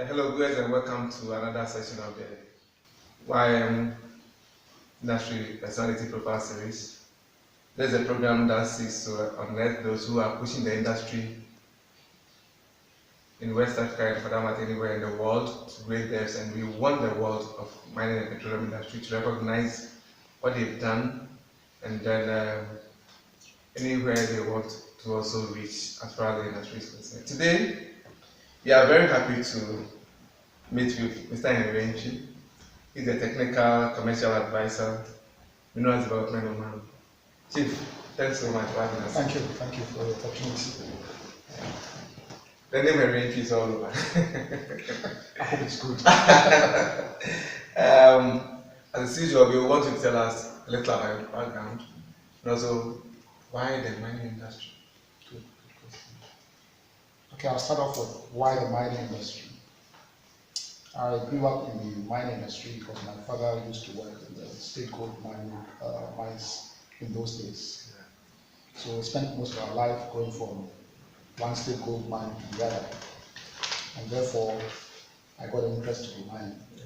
Hello viewers and welcome to another session of the YM Industry Personality Profile Series. This is a program that seeks to unearth those who are pushing the industry in West Africa and for that matter anywhere in the world to great depths, and we want the world of mining and petroleum industry to recognize what they've done, and then anywhere they want to also reach as far as the industry is concerned. Today, we are very happy to meet with Mr. Antwi. He's a technical commercial advisor, Minerals Development Oman. Chief, thanks so much for having us. Thank you for the opportunity. The name Antwi is all over. I hope it's good. As usual, we want you to tell us a little about your background and also why the mining industry. Good question. Okay, I'll start off with why the mining industry. I grew up in the mining industry because my father used to work in the state gold mines in those days. Yeah. So we spent most of our life going from one state gold mine to the other, and therefore I got an interest in mining. Yeah.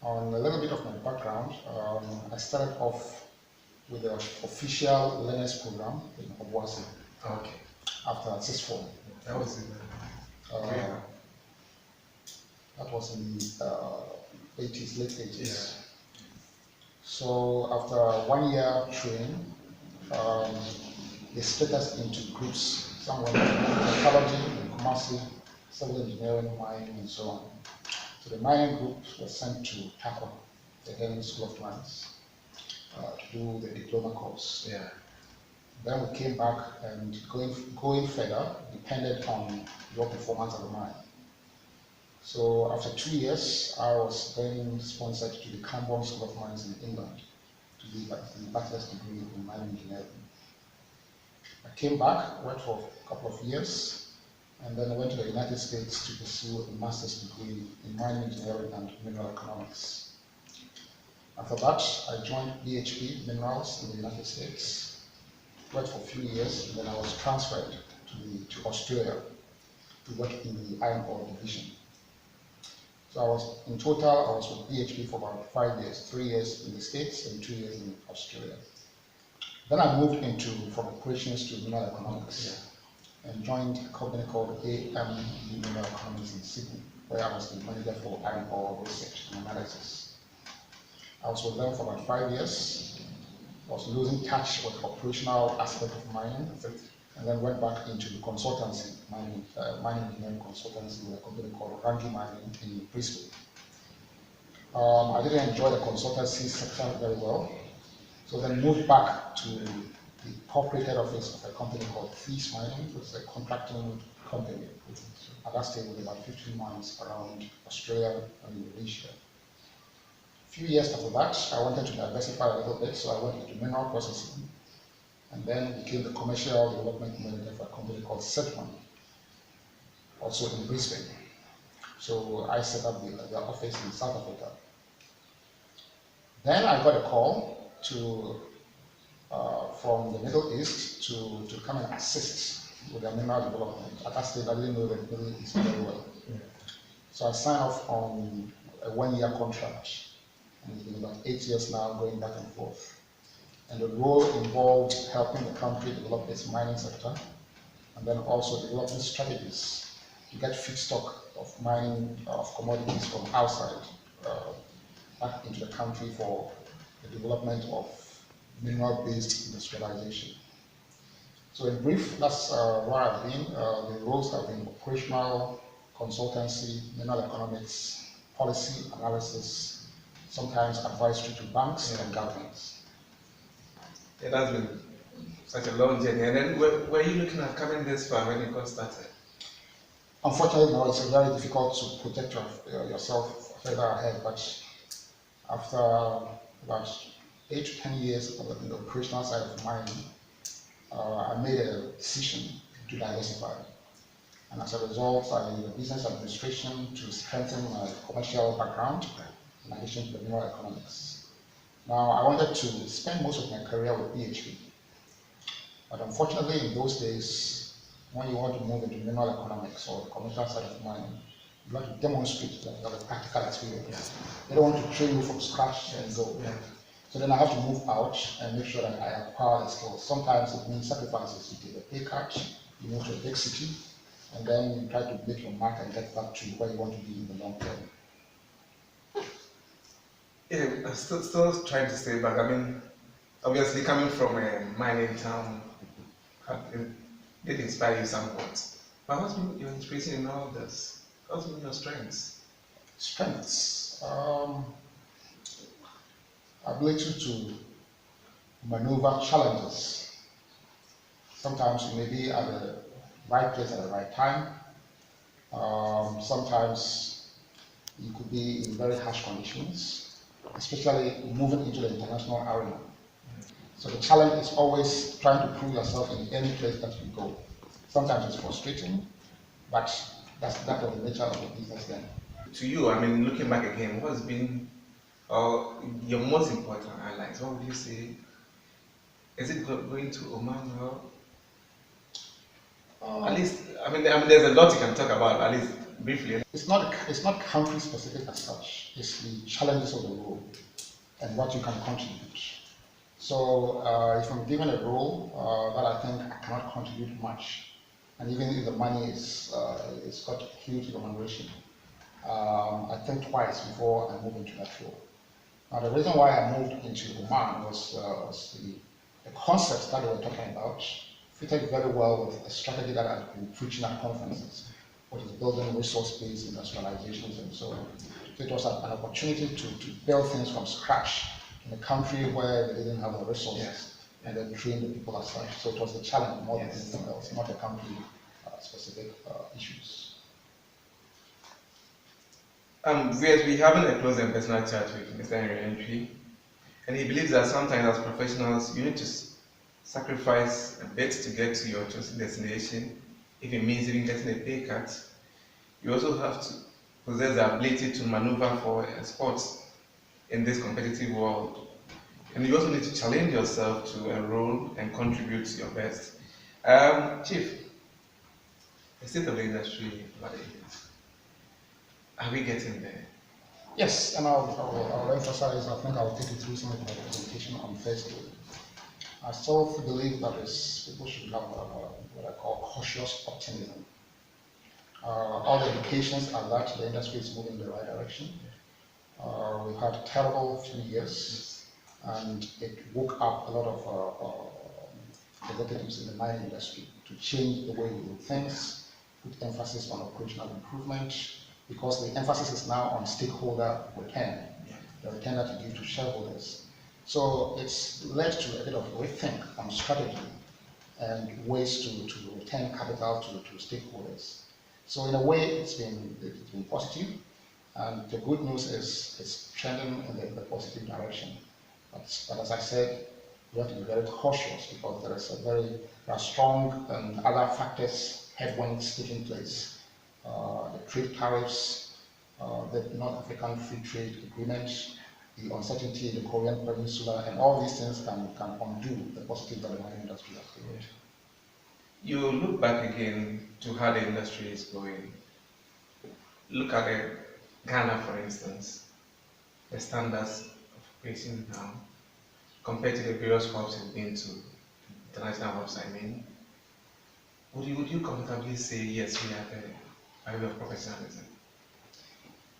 On a little bit of my background, I started off with the official learners program in AusIMM. Okay. After 6-4. That was it. That was in the 80s, late 80s. Yeah. So after 1 year training, they split us into groups. Some went to Metallurgy, Commerce, civil engineering, mining, and so on. So the mining group was sent to Atwi, the Camborne School of Mines, to do the diploma course. Yeah. Then we came back, and going further depended on your performance at the mine. So after 2 years, I was then sponsored to the Camborne School of Mines in England to do the Bachelor's degree in mining engineering. I came back, worked for a couple of years, and then I went to the United States to pursue a master's degree in mining engineering and mineral economics. After that, I joined BHP Minerals in the United States, worked for a few years, and then I was transferred to Australia to work in the iron ore division. So in total, I was with BHP for about 5 years, 3 years in the States and 2 years in Australia. Then I moved from operations to mineral economics and joined a company called AusIMM Mineral Economics in Sydney, where I was the manager for iron ore research and analysis. I was with them for about 5 years. I was losing touch with the operational aspect of mining, and then went back into the consultancy, mining engineering consultancy with a company called Rangi Mining in Brisbane. I didn't enjoy the consultancy sector very well, so then moved back to the corporate head office of a company called Thies Mining, which is a contracting company. At that stage, with about 15 mines around Australia and Indonesia. A few years after that, I wanted to diversify a little bit, so I went into mineral processing, and then became the commercial development manager for a company called Sultanate, also in Brisbane. So I set up the office in South Africa. Then I got a call from the Middle East to come and assist with the mineral development. At that stage, I didn't know the Middle East very well. Yeah. So I signed off on a 1-year contract, and it's been about 8 years now, going back and forth. And the role involved helping the country develop its mining sector, and then also developing strategies to get feedstock of mining of commodities from outside back into the country for the development of mineral-based industrialization. So in brief, that's where I've been. The roles have been operational, consultancy, mineral economics, policy analysis, sometimes advisory to banks and governments. It has been such a long journey. And then were you looking at coming this far when you got started? Unfortunately, no, it's very difficult to project yourself further ahead, but after about 8 to 10 years on the operational side of mining, I made a decision to diversify. And as a result, I did business administration to strengthen my commercial background in addition to the mineral economics. Now, I wanted to spend most of my career with BHP, but unfortunately in those days, when you want to move into mineral economics or the commercial side of mining, You have to demonstrate that you have a practical experience. Yeah. They don't want to train you from scratch and go. Yeah. So then I have to move out and make sure that I acquire the skills. Sometimes it means sacrifices. You take a pay cut, you move to a big city, and then you try to make your mark and get back to where you want to be in the long term. Yeah, I'm still trying to stay back. I mean, obviously coming from a mining town, it did inspire you somewhat. But what's been your inspiration in all this? What's been your strengths? Strengths. Ability to maneuver challenges. Sometimes you may be at the right place at the right time. Sometimes you could be in very harsh conditions, especially moving into the international arena. So the challenge is always trying to prove yourself in any place that you go. Sometimes it's frustrating, but that was the nature of the business then. To you, I mean, looking back again, what's been your most important highlights? What would you say? Is it going to Oman or at least? I mean, there's a lot you can talk about. At least briefly. It's not country specific as such. It's the challenges of the role and what you can contribute. So if I'm given a role that I think I cannot contribute much, and even if the money is it's got huge remuneration, I think twice before I move into that role. Now the reason why I moved into Oman was the concept that they were talking about fitted very well with a strategy that I've been preaching at conferences, which is building resource-based industrializations and so on. So it was an opportunity to build things from scratch in a country where they didn't have the resources, yes, and then train the people as such. So it was a challenge more than anything else, not a country specific issues. We're having a close and personal chat with Mr. Antwi, and he believes that sometimes as professionals you need to sacrifice a bit to get to your chosen destination. If it means even getting a pay cut, you also have to possess the ability to maneuver for sports in this competitive world. And you also need to challenge yourself to a role and contribute your best. Chief, the state of the industry, what it is. Are we getting there? Yes, and I'll emphasize, I think I'll take you through some of the presentation on Thursday. I still believe that people should have what I call cautious optimism. All the indications are that the industry is moving in the right direction. We've had a terrible few years, and it woke up a lot of executives in the mining industry to change the way we do things, put emphasis on operational improvement, because the emphasis is now on stakeholder return, the return that you give to shareholders. So it's led to a bit of rethink on strategy and ways to return capital to stakeholders. So in a way, it's been positive, and the good news is it's trending in the positive direction. But as I said, we have to be very cautious because there are strong other factors, headwinds taking place. The trade tariffs, the North African Free Trade Agreement, the uncertainty in the Korean Peninsula, and all these things can undo the positive that the mining industry has created. You look back again to how the industry is going. Look at Ghana, for instance, the standards of operation now, compared to the various hubs you've been to, international hubs, I mean. Would you comfortably say, yes, we are there by way of professionalism?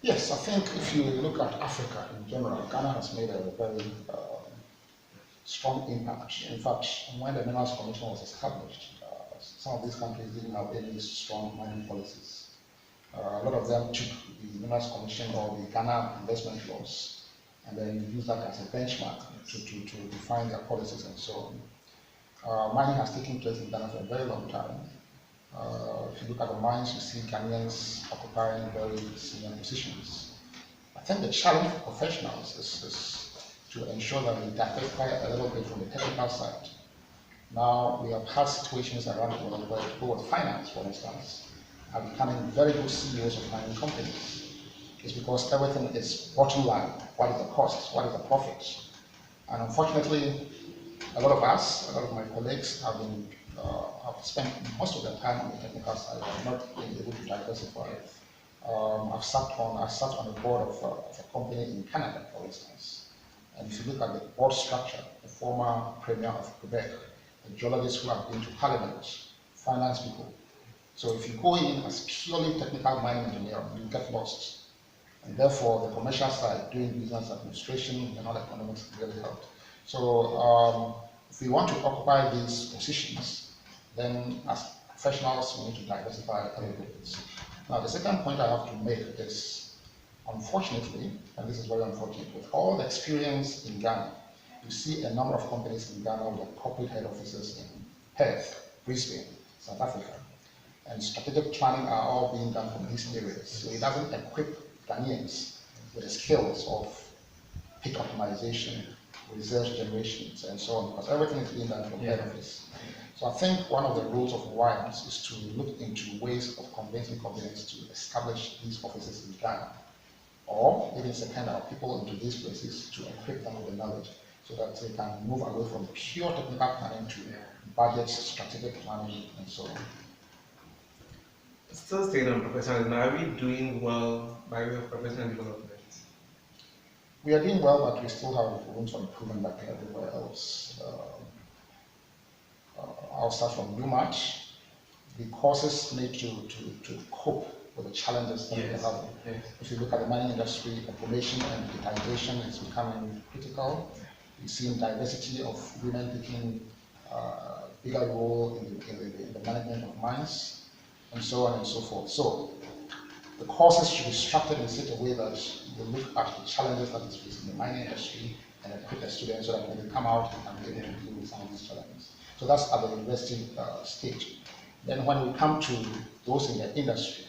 Yes, I think if you look at Africa in general, Ghana has made a very strong impact. In fact, when the Minerals Commission was established, some of these countries didn't have any strong mining policies. A lot of them took the Minerals Commission or the Ghana investment laws and then used that as a benchmark to define their policies and so on. Mining has taken place in Ghana for a very long time. If you look at the mines, you see Ghanaians occupying very senior positions. I think the challenge for professionals is to ensure that we diversify a little bit from the technical side. Now, we have had situations around the world where people with finance, for instance, are becoming very good CEOs of mining companies. It's because everything is bottom line. What is the cost? What is the profit? And unfortunately, a lot of us, a lot of my colleagues have spent most of their time on the technical side and not been able to diversify. I sat on the board of a company in Canada, for instance. And if you look at the board structure, the former Premier of Quebec, the geologists who have been to Parliament, finance people. So if you go in as purely technical mining engineer, you get lost. And therefore, the commercial side, doing business administration and all economics really helped. So if we want to occupy these positions, then as professionals, we need to diversify a little bit. Now, the second point I have to make is, unfortunately, and this is very unfortunate, with all the experience in Ghana, you see a number of companies in Ghana with corporate head offices in Perth, Brisbane, South Africa, and strategic planning are all being done from these areas. So it doesn't equip Ghanaians with the skills of pit optimization, research generations, and so on, because everything is being done from head office. So I think one of the roles of WINES is to look into ways of convincing companies to establish these offices in Ghana, or even send our people into these places to equip them with the knowledge so that they can move away from pure technical planning to budget, strategic planning, and so on. Still staying on professionalism, are we doing well by way of professional development? We are doing well, but we still have room for improvement like everywhere else. I'll start from UMAT. The courses need to cope with the challenges that we have. Yes. If you look at the mining industry, automation and digitization is becoming critical. We've seen diversity of women taking a bigger role in the management of mines, and so on and so forth. So the courses should be structured in such a way that you look at the challenges that is facing the mining industry and equip the students so that when they come out, they can be able to deal with some of these challenges. So that's at the university stage. Then when we come to those in the industry,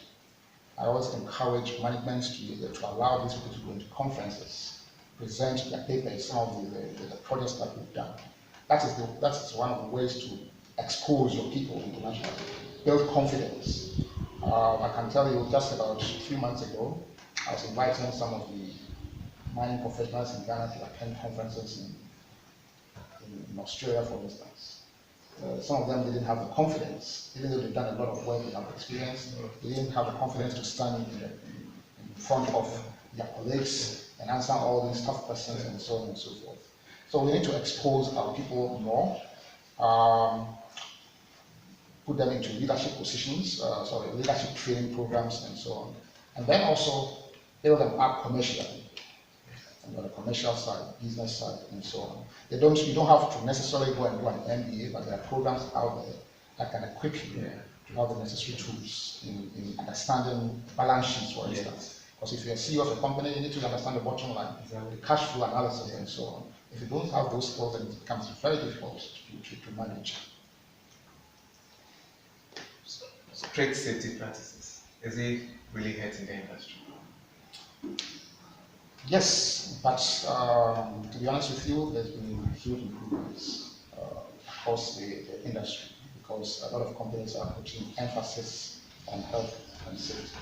I always encourage management to allow these people to go into conferences, present their papers, some of the projects that we've done. That is one of the ways to expose your people internationally, build confidence. I can tell you just about 3 months ago, I was inviting some of the mining professionals in Ghana to attend conferences in Australia, for instance. Some of them didn't have the confidence, even though they've done a lot of work, they have experience, they didn't have the confidence to stand in front of their colleagues and answer all these tough questions and so on and so forth. So we need to expose our people more, put them into leadership positions, leadership training programs and so on. And then also build them up commercially. On the commercial side, business side, and so on. You don't have to necessarily go and do an MBA, but there are programs out there that can equip you to have the necessary tools in understanding balance sheets, for instance. Because if you're a CEO of a company, you need to understand the bottom line, the cash flow analysis, and so on. If you don't have those skills, then it becomes very difficult to manage. Strict safety practices, is it really hurting the industry? Yes, but to be honest with you, there's been huge improvements across the industry because a lot of companies are putting emphasis on health and safety.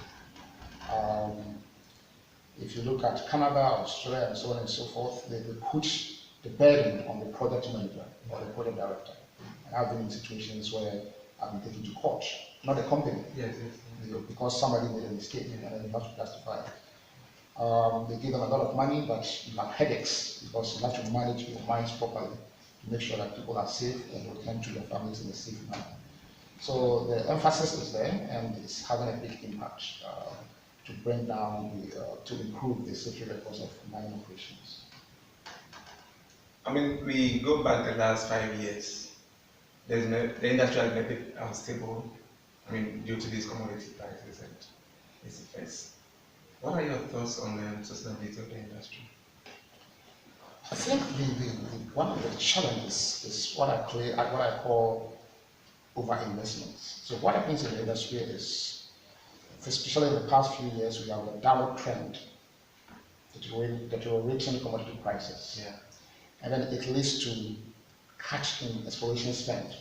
If you look at Canada, Australia, and so on and so forth, they put the burden on the project manager or the project director. And I've been in situations where I've been taken to court, not the company, because somebody made a mistake and then you have to justify it. They give them a lot of money, but you have headaches because you have to manage your mines properly to make sure that people are safe and return to their families in a safe manner. So the emphasis is there and it's having a big impact to bring down, to improve the safety records of mining operations. I mean, we go back the last 5 years, the industry has been a bit unstable, I mean, due to these commodity prices and its effects. What are your thoughts on the sustainability of the industry? I think one of the challenges is what I call overinvestment. So what happens in the industry is, especially in the past few years, we have a downward trend deteriorating commodity prices. And then it leads to cut in exploration spend,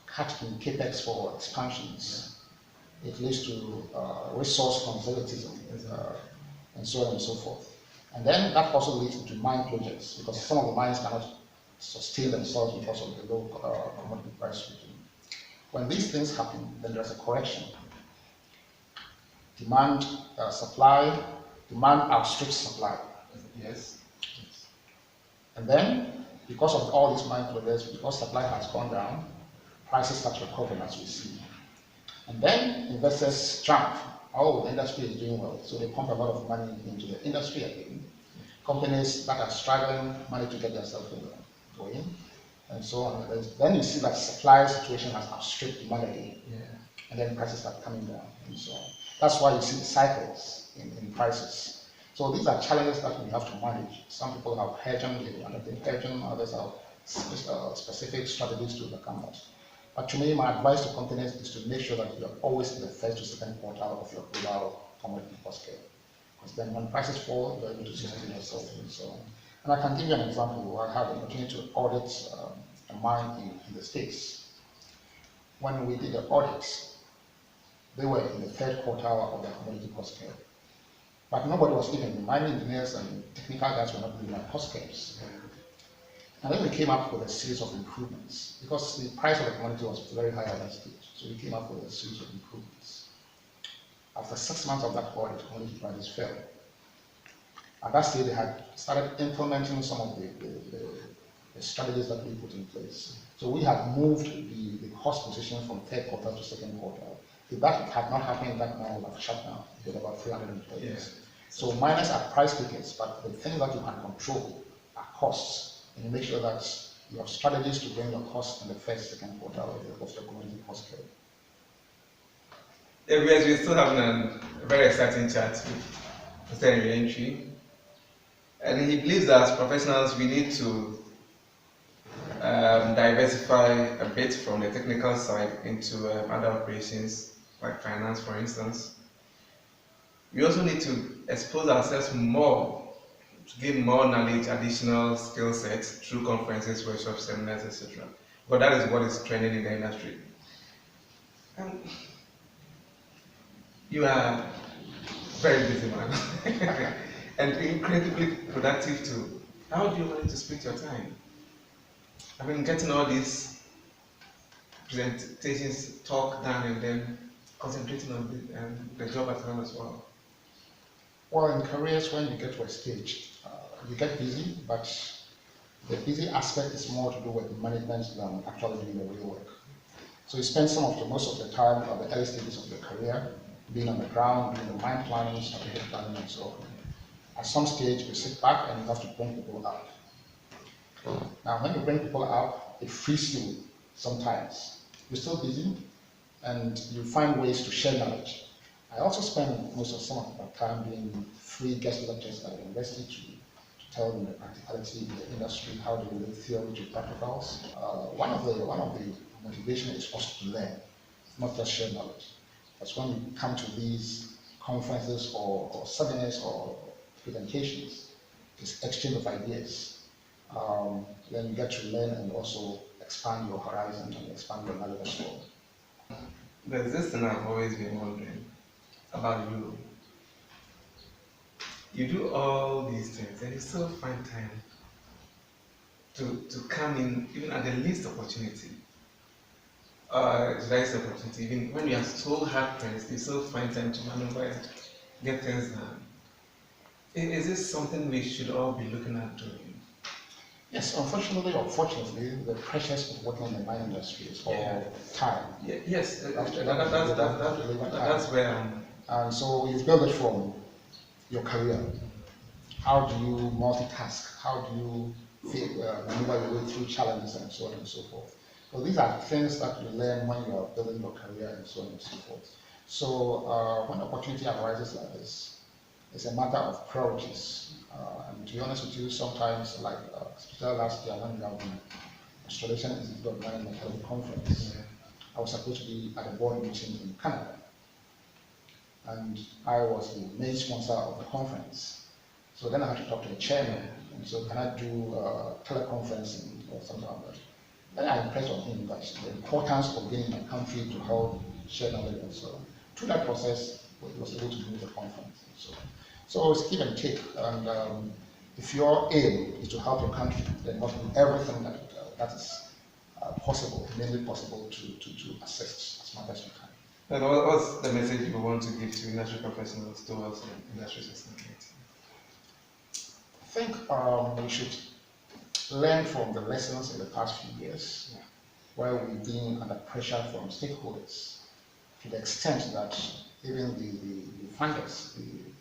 cut in capex for expansions. It leads to resource conservatism and so on and so forth. And then that also leads to mine projects because some of the mines cannot sustain themselves because of the low commodity price regime. When these things happen, then there's a correction. demand outstrips supply. Yes. And then, because of all these mine closures, because supply has gone down, prices start recovering as we see. And then investors jump. Oh, the industry is doing well, so they pump a lot of money into the industry again. Companies that are struggling manage to get themselves going, and so on. Then you see that supply situation has outstripped demand again, and then prices start coming down, and so on. That's why you see the cycles in prices. So these are challenges that we have to manage. Some people have hedging, they undertake hedging, others have specific strategies to overcome that. But to me, my advice to companies is to make sure that you are always in the first to second quartile of your global commodity cost curve. Because then when prices fall, you're able to sustain yourself and so on. And I can give you an example. I had the opportunity to audit a mine in the States. When we did the audits, they were in the third quartile of the commodity cost curve. But nobody was even, the mining engineers and technical guys were not doing cost curves. And then we came up with a series of improvements because the price of the commodity was very high at that stage. So we came up with a series of improvements. After 6 months of that audit, commodity prices fell. At that stage, they had started implementing some of the strategies that we put in place. So we had moved the cost position from third quartile to second quartile. If that had not happened, that mine would have shut down. It was about 300 employees. Yeah. So miners are price takers, but the thing that you can control are costs. And you make sure that you have strategies to bring your cost in the first, second quartile of your commodity cost curve. Yeah, we're still having a very exciting chat with Mr. Antwi. And he believes that as professionals we need to diversify a bit from the technical side into other operations, like finance, for instance. We also need to expose ourselves more to gain more knowledge, additional skill sets through conferences, workshops, seminars, etc. But that is what is trending in the industry. You are a very busy man and incredibly productive too. How do you manage to split your time? I mean, getting all these presentations, talk done, and then concentrating on the job at home as well. Well, in careers, when you get to a stage, you get busy, but the busy aspect is more to do with management than actually doing the real work. So you spend most of the time at the early stages of your career, being on the ground, doing the mine planning, strategic planning, and so on. At some stage, you sit back and you have to bring people up. Now, when you bring people up, it frees you sometimes. You're still busy, and you find ways to share knowledge. I also spend some of my time being free guest lectures at the university to tell them the practicality in the industry, how they relate theory to practicals. One of the motivations is also to learn, not just share knowledge. That's when you come to these conferences or seminars or presentations, it's exchange of ideas. Then you get to learn and also expand your horizon and expand your knowledge as well. There's this thing I've always been wondering about you. You do all these things and you still find time to come in even at the least opportunity. Even when you are so hard pressed, you still find time to maneuver and get things done. Is this something we should all be looking at doing? Yes, unfortunately or fortunately, the pressures of working in the mining industry is all time. Yeah, yes, that's where I'm. And so you build it from your career. How do you multitask? How do you maneuver your way through challenges and so on and so forth? So these are things that you learn when you are building your career and so on and so forth. So when opportunity arises like this, it's a matter of priorities. And to be honest with you, sometimes, like especially last year when we had the Australasian Institute of Mines Metallurgy conference, I was supposed to be at a board meeting in Canada. And I was the main sponsor of the conference. So then I had to talk to the chairman. And so can I do teleconferencing or something like that? Then I impressed on him that the importance of being in a country to help share knowledge and so on. Through that process, he was able to do the conference and so on. So it's give and take. And if your aim is to help your country, then you must do everything that is possible, mainly possible to assist as much as you can. And what's the message you want to give to industry professionals towards industry sustainability? I think we should learn from the lessons in the past few years, where we've been under pressure from stakeholders to the extent that even the funders,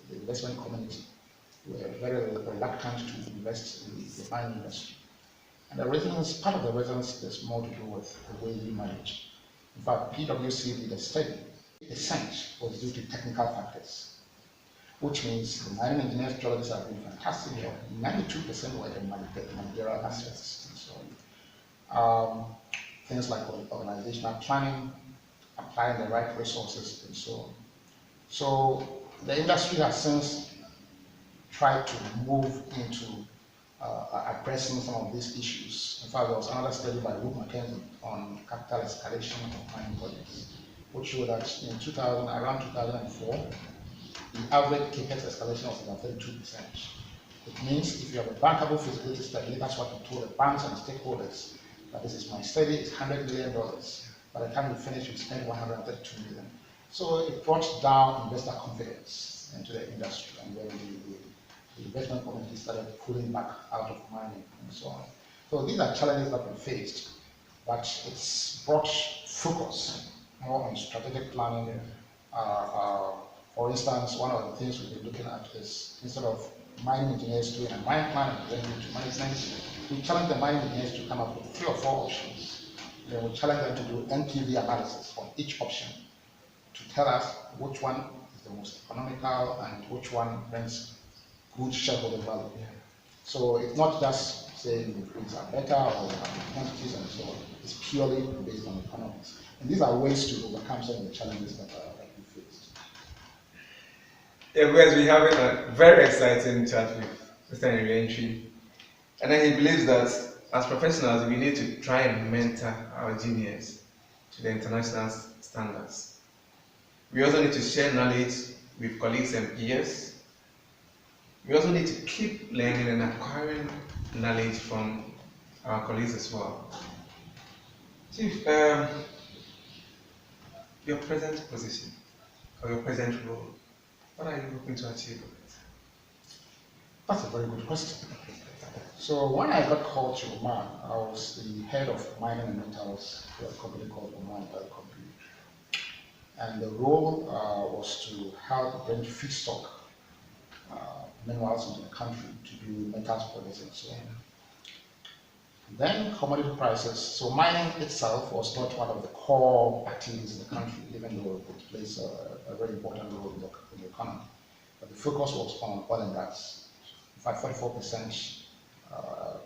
the investment community, were very reluctant to invest in the mining industry. And the reasons, part of the reasons is more to do with the way we manage. In fact, PwC did a study. 8% was due to technical factors, which means the mining engineers, geologists have been fantastic job. 92% were the managerial aspects and so on. Things like organizational planning, applying the right resources and so on. So the industry has since tried to move into addressing some of these issues. In fact, there was another study by Wood Mackenzie on capital escalation of mining projects, which showed that in around 2004, the average capex escalation was about 32%. It means if you have a bankable feasibility study, that's what we told the banks and stakeholders, that this is my study, it's $100 million. By the time we finish, we spend 132 million. So it brought down investor confidence into the industry, and then the investment community started pulling back out of mining and so on. So these are challenges that we faced, but it's brought focus more on strategic planning. For instance, one of the things we've been looking at is instead of mining engineers doing a mine plan and presenting it to management, we challenge the mining engineers to come up with 3 or 4 options. Then we challenge them to do NPV analysis on each option to tell us which one is the most economical and which one brings good shareholder value. So it's not just saying the grades are better or quantities and so on. It's purely based on economics. And these are ways to overcome some of the challenges that we faced. Yeah, because we're having a very exciting chat with Mr. Antwi. And then he believes that as professionals, we need to try and mentor our juniors to the international standards. We also need to share knowledge with colleagues and peers. We also need to keep learning and acquiring knowledge from our colleagues as well. Chief, your present position or your present role, what are you hoping to achieve with it? That's a very good question. So when I got called to Oman, I was the head of mining and metals for a company called Oman Oil Company. And the role was to help bring feedstock minerals into the country to do metals projects and so on. Then commodity prices, so mining itself was not one of the core activities in the country, even though it plays a very important role in the economy. But the focus was on oil and gas. In fact, 44%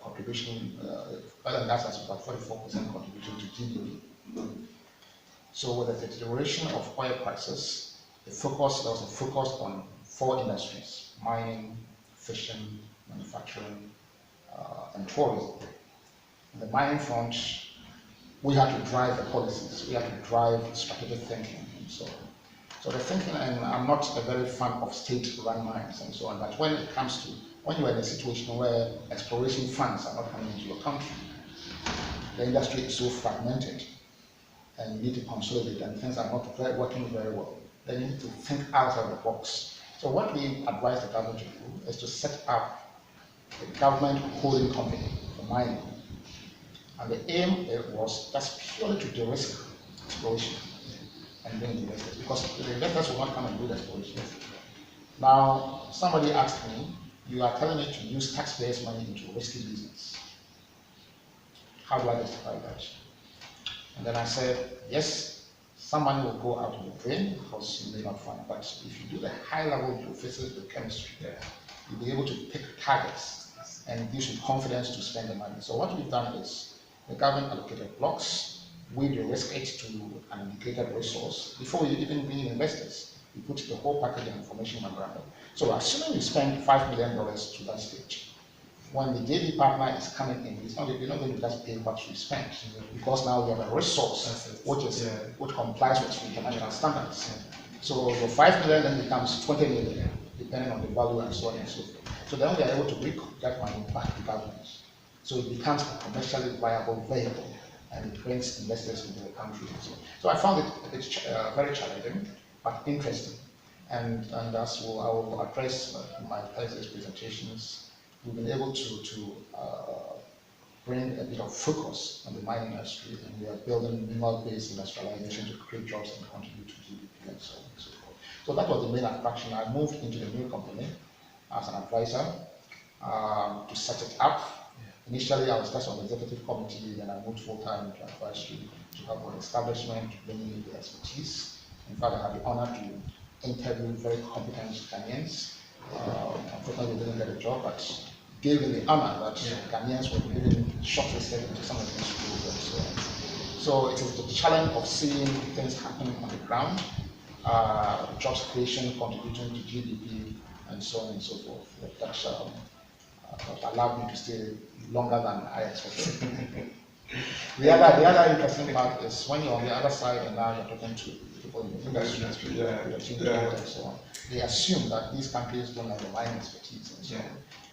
contribution, oil and gas has about 44% contribution to GDP. So with the deterioration of oil prices, there was a focus on 4 industries: mining, fishing, manufacturing, and tourism. On the mining front, we had to drive the policies, we had to drive strategic thinking and so on. So the thinking, and I'm not a very fan of state-run mines and so on, but when it comes to, when you're in a situation where exploration funds are not coming into your country, the industry is so fragmented, and you need to consolidate, and things are not working very well, then you need to think outside the box. So what we advise the government to do is to set up a government holding company for mining. And the aim was just purely to de-risk exploration and bring investors, because the investors will not come and do the exploration. Now, somebody asked me, you are telling me to use taxpayers' money into risky business. How do I justify that? And then I said, yes, some money will go out of the drain because you may not find, but if you do the high-level geophysics, the chemistry, you'll be able to pick targets, and it gives you confidence to spend the money. So what we've done is, the government allocated blocks, we de-risk it to an indicated resource. Before we even bring investors, we put the whole package and information memorandum. So assuming we spend $5 million to that stage, when the JV partner is coming in, it's not, you're not going to just pay what you spent, because now we have a resource which complies with international standards. So your $5 million then becomes $20 million, depending on the value and so on and so forth. So then we are able to recoup that money back to government. So it becomes a commercially viable vehicle and it brings investors into the country. So I found it very challenging, but interesting. And as I will address in my thesis presentations, we've been able to bring a bit of focus on the mining industry, and we are building mineral-based industrialization to create jobs and contribute to GDP and so on and so forth. So that was the main attraction. I moved into the new company as an advisor to set it up. Initially, I was just on the executive committee, then I moved full-time to advisory to help with establishment, to bring in the expertise. In fact, I had the honor to interview very competent Ghanaians. Unfortunately, we didn't get a job, but gave them the honor that Ghanaians were even shortlisted into some of these schools and so on. So it is the challenge of seeing things happening on the ground, jobs creation contributing to GDP and so on and so forth. That allowed me to stay longer than I expected. the other interesting part is when you're on the other side and now you're talking to people in the industry, and so on, they assume that these countries don't have the mining expertise and so on.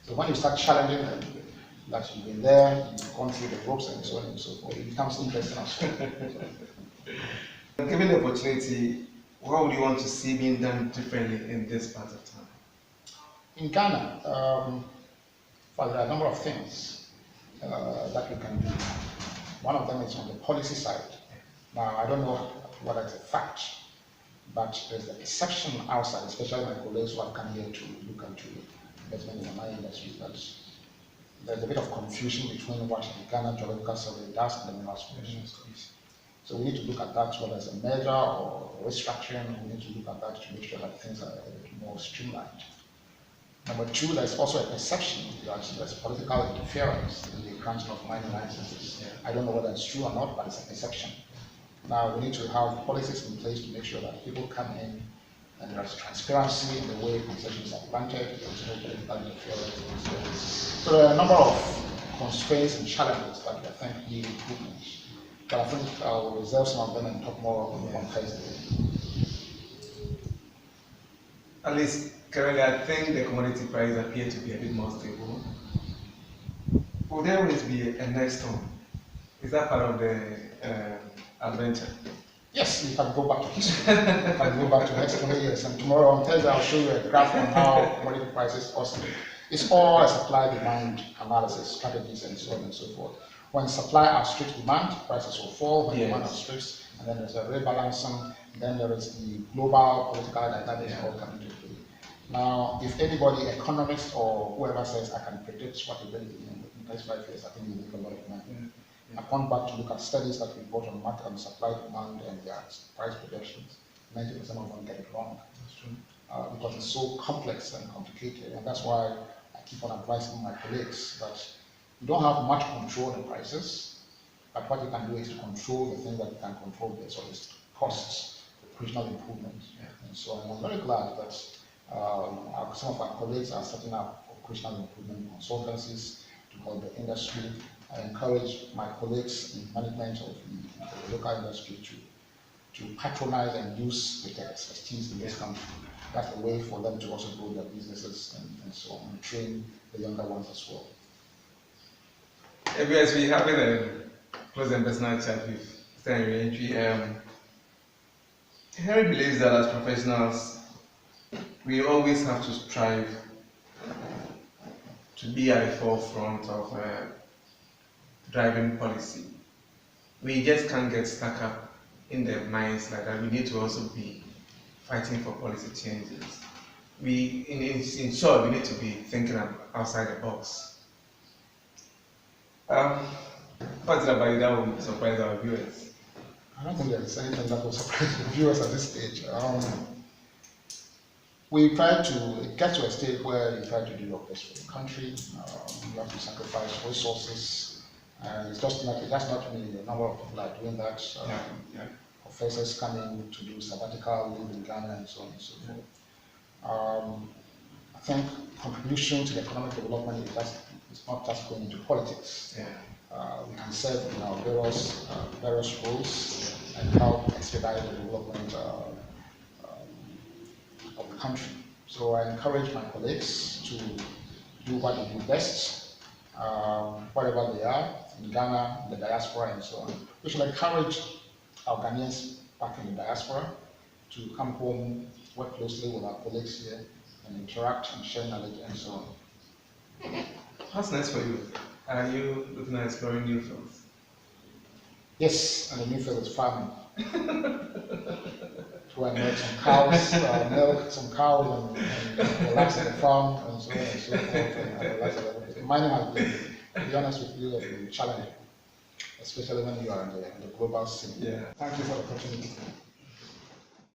So when you start challenging them, that you've been there, you've gone through the ropes and so on and so forth, it becomes interesting as well. Given the opportunity, what would you want to see being done differently in this part of time? In Ghana, well, there are a number of things that we can do. One of them is on the policy side. Now, I don't know whether it's a fact, but there's a perception outside, especially my colleagues who have come here to look into investment in the mining industry, that there's a bit of confusion between what the Ghana Geological Survey does and the Minerals Commission. So we need to look at that, whether it's a merger or restructuring. We need to look at that to make sure that things are a bit more streamlined. Number two, there's also a perception that there's political interference in the granting of mining licenses. I don't know whether it's true or not, but it's a perception. Now, we need to have policies in place to make sure that people come in and there's transparency in the way concessions are granted, there's no political interference. So there are a number of constraints and challenges that I think need improvement. But I think I will reserve some of them and talk more on Thursday. At least currently, I think the commodity prices appear to be a bit more stable. Will there always be a next one? Is that part of the adventure? Yes, you can go back to history. You can go back to the next 20 years. And tomorrow on Thursday, I'll show you a graph on how commodity prices oscillate. It's all a supply-demand analysis, strategies, and so on and so forth. When supply outstrips demand, prices will fall. When demand outstrips, and then there's a rebalancing, and then there is the global political dynamics all coming into play. Now, if anybody, economist or whoever says, I can predict what will be in the next 5 years, I think you make a lot of money. I've gone back to look at studies that we bought on market and supply, demand, and their price projections. 90% of them get it wrong. That's true. Because it's so complex and complicated, and that's why I keep on advising my colleagues that you don't have much control in prices, but what you can do is to control the thing that you can control, so it's costs, operational improvements, and so on. I'm very glad that some of our colleagues are setting up operational improvement consultancies to help the industry. I encourage my colleagues in management of the local industry to patronize and use the expertise in this country. That's the way for them to also grow their businesses and so on, and train the younger ones as well. As we have a close and personal chat with Antwi, Henry believes that as professionals, we always have to strive to be at the forefront of driving policy. We just can't get stuck up in the minds like that. We need to also be fighting for policy changes. In short, we need to be thinking outside the box. What's it about you that will surprise our viewers? I don't think there's anything that will surprise the viewers at this stage. We try to get to a state where you try to do your best for the country. You have to sacrifice resources. And it's just not me. A number of people are doing that. Professors coming to do sabbatical leave in Ghana and so on and so forth. I think contribution to the economic development is not just going into politics. We can serve in our various roles and help expedite the development of the country. So I encourage my colleagues to do what they do best wherever they are, in Ghana, the diaspora, and so on. We should encourage our Ghanaians back in the diaspora to come home, work closely with our colleagues here, and interact and share knowledge and so on. What's next for you? Are you looking at exploring new fields? Yes, and the new field is farming. To milk some cows, milk some cows, and relax at the farm, and so on and so forth, and relax a little bit. Mining has been, to be honest with you, has been challenging, especially when you are in the global scene. Yeah. Thank you for the opportunity.